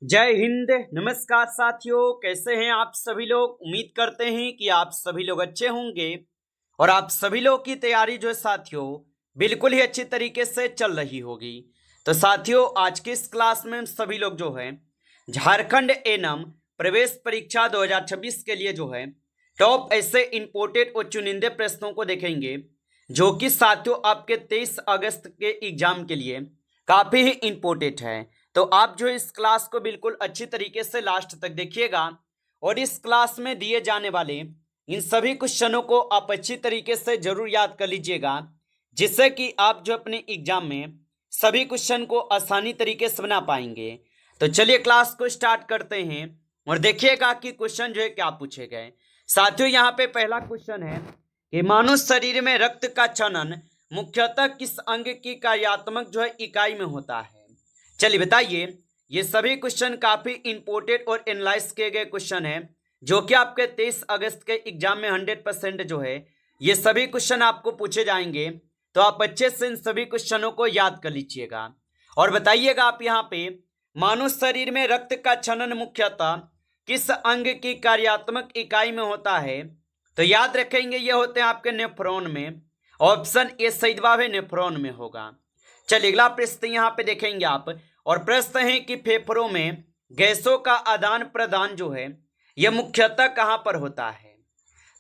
जय हिंद। नमस्कार साथियों, कैसे हैं आप सभी लोग। उम्मीद करते हैं कि आप सभी लोग अच्छे होंगे और आप सभी लोग की तैयारी जो है साथियों बिल्कुल ही अच्छी तरीके से चल रही होगी। तो साथियों, आज की इस क्लास में हम सभी लोग जो है झारखंड एनम प्रवेश परीक्षा 2026 के लिए जो है टॉप ऐसे इंपोर्टेड और चुनिंदे प्रश्नों को देखेंगे जो कि साथियों आपके 23 अगस्त के एग्जाम के लिए काफी ही इंपोर्टेंट है। तो आप जो इस क्लास को बिल्कुल अच्छी तरीके से लास्ट तक देखिएगा और इस क्लास में दिए जाने वाले इन सभी क्वेश्चनों को आप अच्छी तरीके से जरूर याद कर लीजिएगा, जिससे कि आप जो अपने एग्जाम में सभी क्वेश्चन को आसानी तरीके से बना पाएंगे। तो चलिए क्लास को स्टार्ट करते हैं और देखिएगा कि क्वेश्चन जो है क्या पूछे गए। साथियों, यहाँ पे पहला क्वेश्चन है कि मानव शरीर में रक्त का चलन मुख्यतः किस अंग की कार्यात्मक जो है इकाई में होता है। चलिए बताइए। ये सभी क्वेश्चन काफी इंपोर्टेंट और एनालाइज किए गए क्वेश्चन हैं जो कि आपके 23 अगस्त के एग्जाम में 100% जो है ये सभी क्वेश्चन आपको पूछे जाएंगे। तो आप अच्छे से इन सभी क्वेश्चनों को याद कर लीजिएगा और बताइएगा आप यहाँ पे मानव शरीर में रक्त का चलन मुख्यतः किस अंग की कार्यात्मक इकाई में होता है। तो याद रखेंगे ये होते हैं आपके नेफ्रॉन में। ऑप्शन ए सही जवाब है, नेफ्रॉन में होगा। चलिए अगला प्रश्न यहाँ पे देखेंगे आप और प्रश्न है कि फेफड़ों में गैसों का आदान प्रदान जो है यह मुख्यतः कहाँ पर होता है।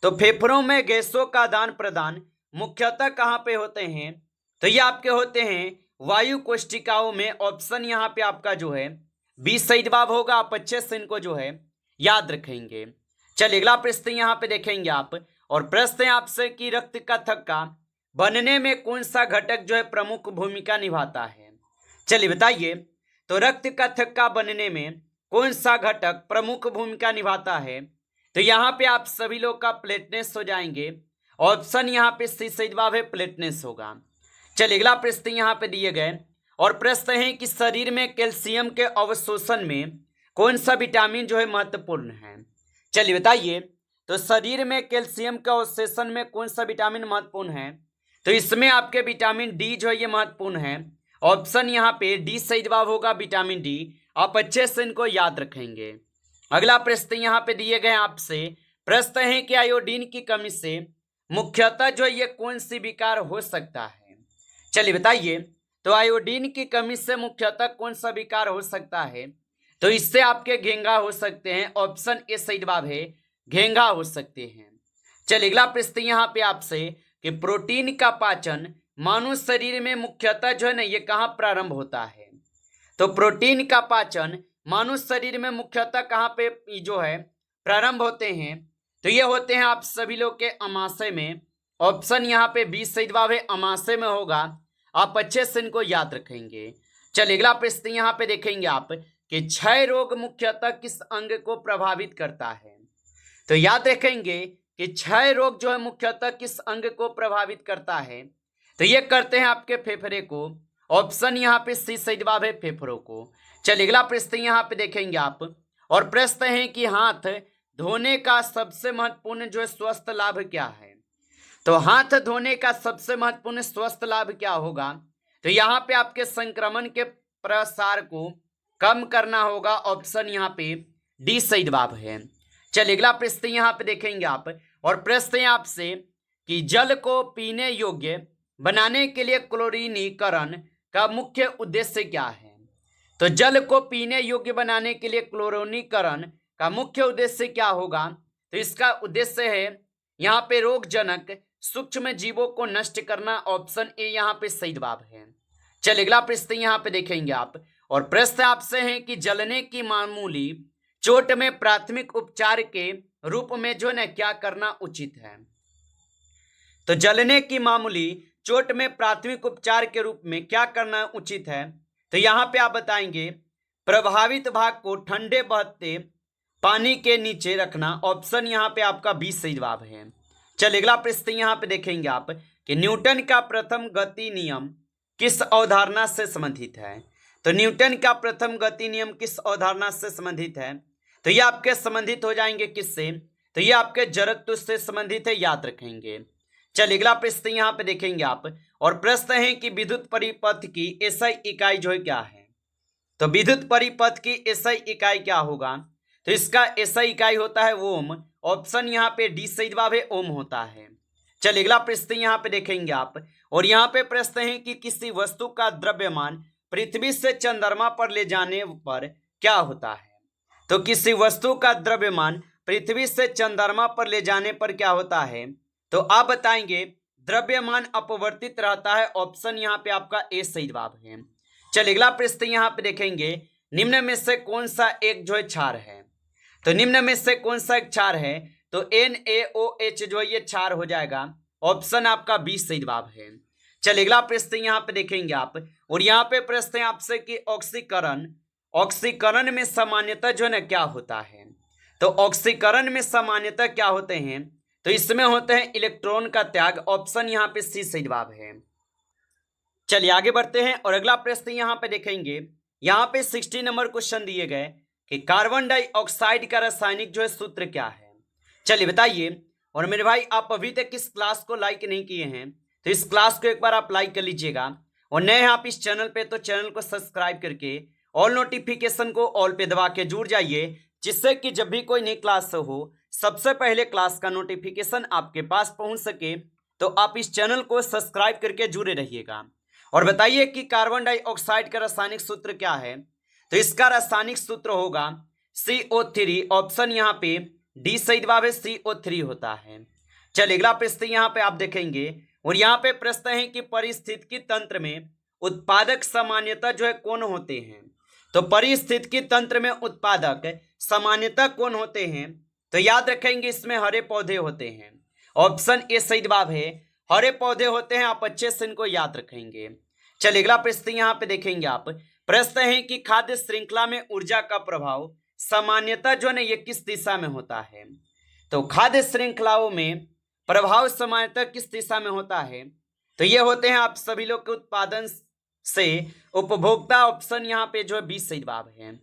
तो फेफड़ों में गैसों का आदान प्रदान मुख्यतः कहाँ पे होते हैं। तो ये आपके होते हैं वायु कोशिकाओं में। ऑप्शन यहाँ पे आपका जो है बी सही जवाब होगा। आप अच्छे से इनको जो है याद रखेंगे। चलिए अगला प्रश्न यहाँ पे देखेंगे आप और प्रश्न है आपसे कि रक्त का थक्का बनने में कौन सा घटक जो है प्रमुख भूमिका निभाता है। चलिए बताइए। तो रक्त का थक्का बनने में कौन सा घटक प्रमुख भूमिका निभाता है। तो यहाँ पे आप सभी लोग का प्लेटनेस हो जाएंगे। ऑप्शन यहाँ पे सी सही जवाब है, प्लेटनेस होगा। चलिए अगला प्रश्न यहाँ पे दिए गए और प्रश्न है कि शरीर में कैल्शियम के अवशोषण में कौन सा विटामिन जो है महत्वपूर्ण है। चलिए बताइए। तो शरीर में कैल्शियम के अवशोषण में कौन सा विटामिन महत्वपूर्ण है। तो इसमें आपके विटामिन डी जो है ये महत्वपूर्ण है। ऑप्शन यहाँ पे डी सही जवाब होगा, विटामिन डी। आप अच्छे से इनको याद रखेंगे। अगला प्रश्न यहाँ पे दिए गए आपसे प्रश्न है कि आयोडीन की कमी से मुख्यतः जो ये कौन सी विकार हो सकता है। चलिए बताइए। तो आयोडीन की कमी से मुख्यतः कौन सा विकार हो सकता है। तो इससे आपके घेंघा हो सकते हैं। ऑप्शन ए सही जवाब है, घेंघा हो सकते हैं। चलिए अगला प्रश्न यहाँ पे आपसे कि प्रोटीन का पाचन मानव शरीर में मुख्यतः जो है ना ये कहाँ प्रारंभ होता है। तो प्रोटीन का पाचन मानव शरीर में मुख्यतः कहाँ पे जो है प्रारंभ होते हैं। तो ये होते हैं आप सभी लोग के अमाशय में। ऑप्शन यहाँ पे बी सही जवाब है, अमाशय में होगा। आप अच्छे से इनको याद रखेंगे। चलिए अगला प्रश्न यहाँ पे देखेंगे आप कि क्षय रोग मुख्यतः किस अंग को प्रभावित करता है। तो याद रखेंगे कि क्षय रोग जो है मुख्यतः किस अंग को प्रभावित करता है। तो ये करते हैं आपके फेफड़े को। ऑप्शन यहाँ पे सी सही जवाब है, फेफड़ों को। चलिए अगला प्रश्न यहाँ पे देखेंगे आप और प्रश्न है कि हाथ धोने का सबसे महत्वपूर्ण जो है स्वस्थ लाभ क्या है। तो हाथ धोने का सबसे महत्वपूर्ण स्वस्थ लाभ क्या होगा। तो यहाँ पे आपके संक्रमण के प्रसार को कम करना होगा। ऑप्शन यहाँ पे डी सही जवाब है। चलिए अगला प्रश्न यहाँ पे देखेंगे आप और प्रश्न है आपसे कि जल को पीने योग्य बनाने के लिए क्लोरीनीकरण का मुख्य उद्देश्य क्या है। तो जल को पीने योग्य बनाने के लिए क्लोरीनीकरण का मुख्य उद्देश्य क्या होगा। तो इसका उद्देश्य है यहाँ पे रोगजनक सूक्ष्म जीवों को नष्ट करना। ऑप्शन ए यहाँ पे सही जवाब है। चलिए अगला प्रश्न यहाँ पे देखेंगे आप और प्रश्न आपसे है कि जलने की मामूली चोट में प्राथमिक उपचार के रूप में जो है क्या करना उचित है। तो जलने की मामूली चोट में प्राथमिक उपचार के रूप में क्या करना उचित है। तो यहाँ पे आप बताएंगे प्रभावित भाग को ठंडे बहते पानी के नीचे रखना। ऑप्शन यहाँ पे आपका बी सही जवाब है। चलिए अगला प्रश्न यहाँ पे देखेंगे आप कि न्यूटन का प्रथम गति नियम किस अवधारणा से संबंधित है। तो न्यूटन का प्रथम गति नियम किस अवधारणा से संबंधित है। तो ये आपके संबंधित हो जाएंगे किससे। तो ये आपके जड़त्व से संबंधित है, याद रखेंगे। चलिए अगला प्रश्न यहाँ पे देखेंगे आप और प्रश्न है कि विद्युत परिपथ की एसआई इकाई जो है क्या है। तो विद्युत परिपथ की एसआई इकाई क्या होगा? तो इसका एसआई इकाई होता है ओम। ऑप्शन यहाँ पे डी सही जवाब है, ओम होता है। चलिए अगला प्रश्न यहाँ पे देखेंगे आप, और यहाँ पे प्रश्न है कि किसी वस्तु का द्रव्यमान पृथ्वी से चंद्रमा पर ले जाने पर क्या होता है? तो किसी वस्तु का द्रव्यमान पृथ्वी से चंद्रमा पर ले जाने पर क्या होता है? तो आप बताएंगे द्रव्यमान अपवर्तित रहता है। ऑप्शन यहाँ पे आपका ए सही जवाब है। चलिए अगला प्रश्न यहाँ पे देखेंगे, निम्न में से कौन सा एक जो है क्षार है? तो निम्न में से कौन सा एक क्षार है? तो NaOH जो है ये क्षार हो जाएगा। ऑप्शन आपका बी सही जवाब है। चलिए अगला प्रश्न यहाँ पे देखेंगे आप, और यहाँ पे प्रश्न है आपसे कि ऑक्सीकरण में सामान्यतः जो है ना क्या होता है? तो ऑक्सीकरण में सामान्यतः क्या होते हैं? तो इसमें होते हैं इलेक्ट्रॉन का त्याग। ऑप्शन यहाँ पे सी सही जवाब है। चलिए आगे बढ़ते हैं, और अगला प्रश्न यहाँ पे देखेंगे, यहाँ पे 60 नंबर क्वेश्चन दिए गए कि कार्बन डाइऑक्साइड का रासायनिक जो है सूत्र क्या है? चलिए बताइए। और मेरे भाई आप अभी तक इस क्लास को लाइक नहीं किए हैं तो इस क्लास को एक बार आप लाइक कर लीजिएगा, और नए हैं आप इस चैनल पे तो चैनल को सब्सक्राइब करके ऑल नोटिफिकेशन को ऑल पे दबा के जुड़ जाइए, जिससे कि जब भी कोई नई क्लास हो सबसे पहले क्लास का नोटिफिकेशन आपके पास पहुंच सके। तो आप इस चैनल को सब्सक्राइब करके जुड़े रहिएगा। और बताइए कि कार्बन डाइऑक्साइड का रासायनिक सूत्र क्या है? तो इसका रासायनिक सूत्र होगा CO3। ऑप्शन यहाँ पे डी सही जवाब है, CO3 होता है। चलिए अगला प्रश्न यहाँ पे आप देखेंगे, और यहाँ पे प्रश्न है कि परिस्थितिकी तंत्र में उत्पादक सामान्यतः जो है कौन होते हैं? तो परिस्थितिकी तंत्र में उत्पादक सामान्यतः कौन होते हैं? तो याद रखेंगे इसमें हरे पौधे होते हैं। ऑप्शन ए सही जवाब है, हरे पौधे होते हैं। आप अच्छे से इनको याद रखेंगे। चलिए अगला प्रश्न यहाँ पे देखेंगे आप, प्रश्न है कि खाद्य श्रृंखला में ऊर्जा का प्रभाव सामान्यतः जो है ये किस दिशा में होता है? तो खाद्य श्रृंखलाओं में प्रभाव सामान्यतः किस दिशा में होता है? तो ये होते हैं आप सभी लोग के उत्पादन से उपभोक्ता। ऑप्शन यहाँ पे जो है 20 सही जवाब है।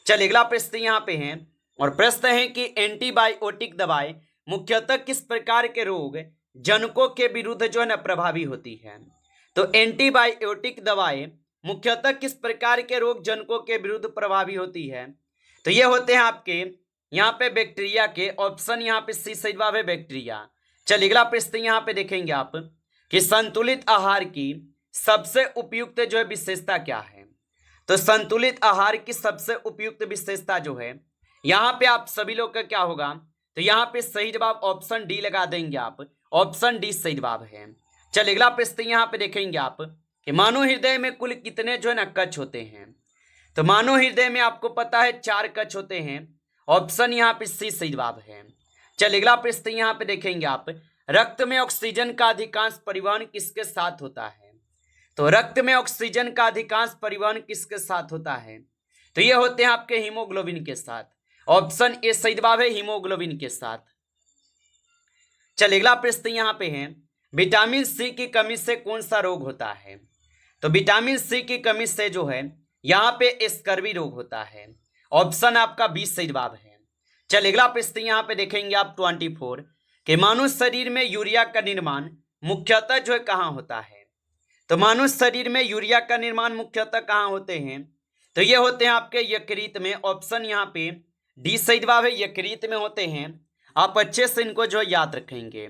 चलिए अगला प्रश्न यहाँ पे है, और प्रश्न है कि एंटीबायोटिक दवाएं मुख्यतः किस प्रकार के रोग जनकों के विरुद्ध जो है ना प्रभावी होती है? तो एंटीबायोटिक दवाएं मुख्यतः किस प्रकार के रोग जनकों के विरुद्ध प्रभावी होती है? तो ये होते हैं आपके यहाँ पे बैक्टीरिया के। ऑप्शन यहाँ पे सी सही जवाब है, बैक्टीरिया। चलिए अगला प्रश्न यहाँ पे देखेंगे आप कि संतुलित आहार की सबसे उपयुक्त जो है विशेषता क्या है? तो संतुलित आहार की सबसे उपयुक्त विशेषता जो है यहाँ पे आप सभी लोग का क्या होगा? तो यहाँ पे सही जवाब ऑप्शन डी लगा देंगे आप। ऑप्शन डी सही जवाब है। चलिए अगला प्रश्न यहाँ पे देखेंगे आप कि मानव हृदय में कुल कितने जो है ना कक्ष होते हैं? तो मानव हृदय में आपको पता है 4 कक्ष होते हैं। ऑप्शन यहाँ पे सी सही जवाब है। चलिए अगला प्रश्न यहाँ पे देखेंगे आप, रक्त में ऑक्सीजन का अधिकांश परिवहन किसके साथ होता है? तो रक्त में ऑक्सीजन का अधिकांश परिवहन किसके साथ होता है? तो ये होते हैं आपके हीमोग्लोबिन के साथ। ऑप्शन ए सही जवाब है, हीमोग्लोबिन के साथ। चलिए अगला प्रश्न यहाँ पे है, विटामिन सी की कमी से कौन सा रोग होता है? तो विटामिन सी की कमी से जो है यहाँ पे स्कर्वी रोग होता है। ऑप्शन आपका 20 सही जवाब है। चलिए अगला प्रश्न यहाँ पे देखेंगे आप 24 कि मानव शरीर में यूरिया का निर्माण मुख्यतः जो है कहाँ होता है? तो मानव शरीर में यूरिया का निर्माण मुख्यतः कहाँ होते हैं? तो ये होते हैं आपके यकृत में। ऑप्शन यहाँ पे डी सही जवाब है, यकृत में होते हैं। आप अच्छे से इनको जो याद रखेंगे।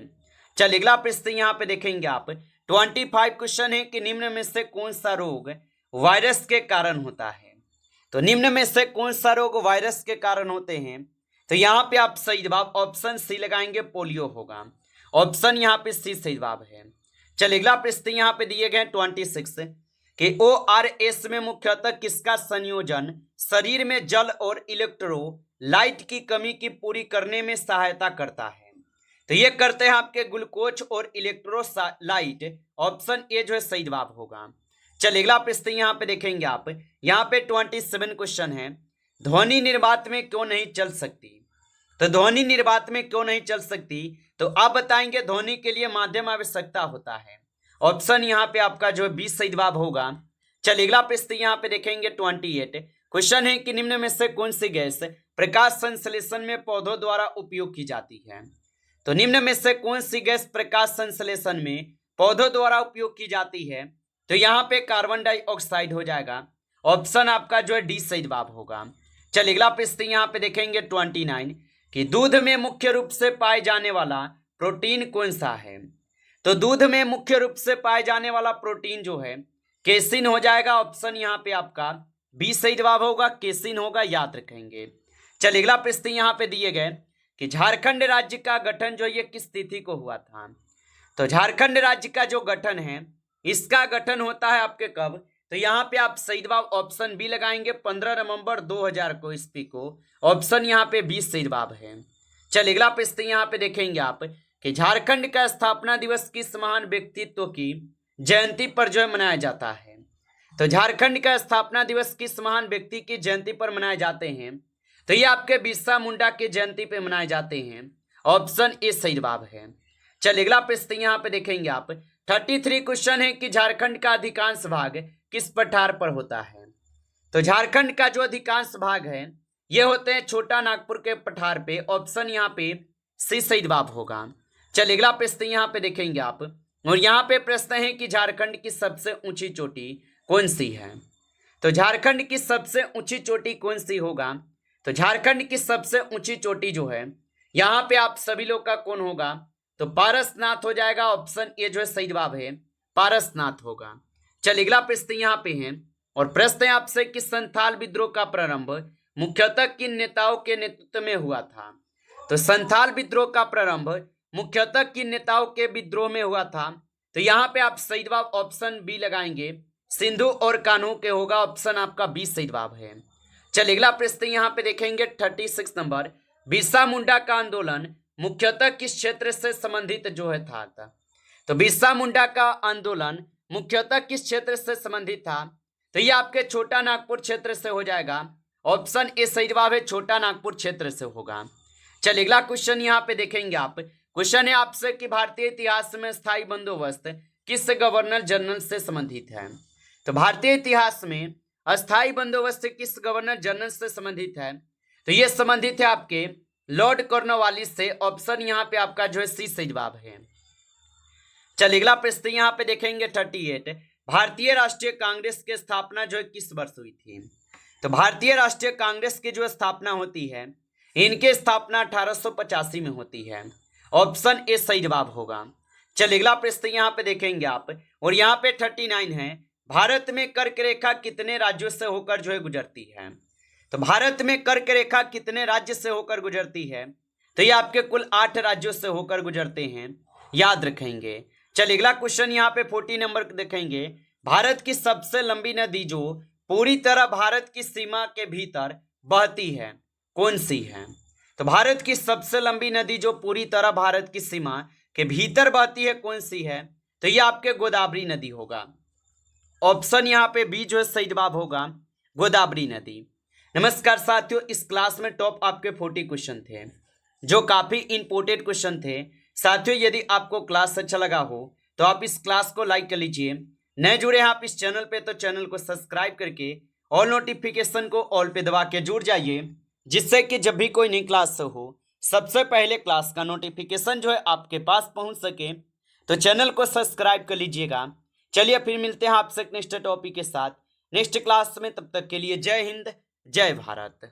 चलिए अगला प्रश्न यहाँ पे देखेंगे आप 25 क्वेश्चन है कि निम्न में से कौन सा रोग वायरस के कारण होता है? तो निम्न में से कौन सा रोग वायरस के कारण होते हैं? तो यहाँ पे आप सही जवाब ऑप्शन सी लगाएंगे, पोलियो होगा। ऑप्शन यहाँ पे सी सही जवाब है। चलिए अगला प्रश्न यहाँ पे दिए गए 26 कि ORS में मुख्यतः किसका संयोजन शरीर में जल और इलेक्ट्रोलाइट की कमी की पूरी करने में सहायता करता है? तो ये करते हैं आपके ग्लूकोज और इलेक्ट्रोलाइट। ऑप्शन ए जो है सही जवाब होगा। चलिए अगला प्रश्न यहाँ पे देखेंगे आप, यहाँ पे 27 क्वेश्चन है, ध्वनि निर्वात में क्यों नहीं चल सकती? तो ध्वनि निर्वात में क्यों नहीं चल सकती? तो आप बताएंगे ध्वनि के लिए माध्यम आवश्यकता होता है। ऑप्शन यहाँ पे आपका जो है 20 सही जवाब होगा। चलिए अगला प्रश्न यहाँ पे देखेंगे 28 क्वेश्चन है कि निम्न में से कौन सी गैस प्रकाश संश्लेषण में पौधों द्वारा उपयोग की जाती है? तो निम्न में से कौन सी गैस प्रकाश संश्लेषण में पौधों द्वारा उपयोग की जाती है? तो यहाँ पे कार्बन डाइऑक्साइड हो जाएगा। ऑप्शन आपका जो है डी सही जवाब होगा। चलिए अगला प्रश्न यहाँ पे देखेंगे 29 कि दूध में मुख्य रूप से पाए जाने वाला प्रोटीन कौन सा है। तो दूध में मुख्य रूप से पाए जाने वाला प्रोटीन जो है केसिन हो जाएगा। ऑप्शन यहाँ पे आपका बी सही जवाब होगा, केसिन होगा, याद रखेंगे। चलिए अगला प्रश्न यहाँ पे दिए गए कि झारखंड राज्य का गठन जो ये किस तिथि को हुआ था। तो झारखंड राज्य का जो गठन है इसका गठन होता है आपके कब, तो यहाँ पे आप सही जवाब ऑप्शन बी लगाएंगे 15 नवंबर 2000 को ईस्वी को। ऑप्शन यहाँ पे 20 सही जवाब है। चलिए अगला प्रश्न यहाँ पे देखेंगे आप कि झारखंड का स्थापना दिवस किस महान व्यक्तित्व की जयंती पर जो है मनाया जाता है। तो झारखंड का स्थापना दिवस किस महान व्यक्ति की जयंती पर मनाए जाते हैं। तो ये आपके बिरसा मुंडा की जयंती पे मनाए जाते हैं। ऑप्शन ए सही जवाब है। चलिए अगला प्रश्न यहाँ पे देखेंगे आप 33 क्वेश्चन है कि झारखंड का अधिकांश भाग किस पठार पर होता है। तो झारखंड का जो अधिकांश भाग है ये होते हैं छोटा नागपुर के पठार पे। ऑप्शन यहाँ पे सी सही जवाब होगा। चलिए अगला प्रश्न यहाँ पे देखेंगे आप, और यहाँ पे प्रश्न है कि झारखंड की सबसे ऊंची चोटी कौन सी है। तो झारखंड की सबसे ऊंची चोटी कौन सी होगा। तो झारखंड की सबसे ऊंची चोटी जो है यहाँ पे आप सभी लोग का कौन होगा, तो पारसनाथ हो जाएगा। ऑप्शन ए जो है सही जवाब है, पारसनाथ होगा। चलिए अगला प्रश्न यहाँ पे है, और प्रश्न है आपसे कि संथाल विद्रोह का प्रारंभ मुख्यतः किन नेताओं के नेतृत्व में हुआ था। तो संथाल विद्रोह का प्रारंभ मुख्यतः किन नेताओं के विद्रोह में हुआ था। तो यहाँ पे आप सही जवाब ऑप्शन बी लगाएंगे, सिंधु और कान्हू के होगा। ऑप्शन आपका बी सही जवाब है। चलिए अगला प्रश्न यहाँ पे देखेंगे 36 नंबर, बिरसा मुंडा का आंदोलन मुख्यतः किस क्षेत्र से संबंधित जो है था। तो बिरसा मुंडा का आंदोलन मुख्यतः किस क्षेत्र से संबंधित था। तो ये आपके छोटा नागपुर क्षेत्र से हो जाएगा। ऑप्शन ए सही जवाब है, छोटा नागपुर क्षेत्र से होगा। चलिए अगला क्वेश्चन यहाँ पे देखेंगे आप, क्वेश्चन है आपसे कि भारतीय इतिहास में स्थायी बंदोबस्त किस गवर्नर जनरल से संबंधित है। तो भारतीय इतिहास में अस्थायी बंदोबस्त किस गवर्नर जनरल से संबंधित है। तो ये संबंधित है आपके लॉर्ड कॉर्नवालिस से। ऑप्शन यहाँ पे आपका जो है सी सही जवाब है। चलिए अगला प्रश्न यहाँ पे देखेंगे 38, भारतीय राष्ट्रीय कांग्रेस की स्थापना जो है किस वर्ष हुई थी। तो भारतीय राष्ट्रीय कांग्रेस की जो स्थापना होती है इनकी स्थापना 1885 में होती है। ऑप्शन ए सही जवाब होगा। चलिए अगला प्रश्न यहाँ पे देखेंगे आप, और यहाँ पे 39 है, भारत में कर्क रेखा कितने राज्यों से होकर जो है गुजरती है। तो भारत में कर्क रेखा कितने राज्य से होकर गुजरती है। तो ये आपके कुल 8 राज्यों से होकर गुजरते हैं, याद रखेंगे। चलिए अगला क्वेश्चन यहाँ पे 40 नंबर देखेंगे, भारत की सबसे लंबी नदी जो पूरी तरह भारत की सीमा के भीतर बहती है कौन सी है। तो भारत की सबसे लंबी नदी जो पूरी तरह भारत की सीमा के भीतर बहती है कौन सी है। तो ये आपके गोदावरी नदी होगा। ऑप्शन यहाँ पे बी जो है सही जवाब होगा, गोदावरी नदी। नमस्कार साथियों, इस क्लास में टॉप आपके 40 क्वेश्चन थे जो काफी इंपोर्टेंट क्वेश्चन थे। साथियों यदि आपको क्लास अच्छा लगा हो तो आप इस क्लास को लाइक कर लीजिए। नए जुड़े हैं आप इस चैनल पे तो चैनल को सब्सक्राइब करके ऑल नोटिफिकेशन को ऑल पे दबा के जुड़ जाइए, जिससे कि जब भी कोई नई क्लास हो सबसे पहले क्लास का नोटिफिकेशन जो है आपके पास पहुंच सके। तो चैनल को सब्सक्राइब कर लीजिएगा। चलिए फिर मिलते हैं आपसे नेक्स्ट टॉपिक के साथ नेक्स्ट क्लास में। तब तक के लिए जय हिंद, जय भारत।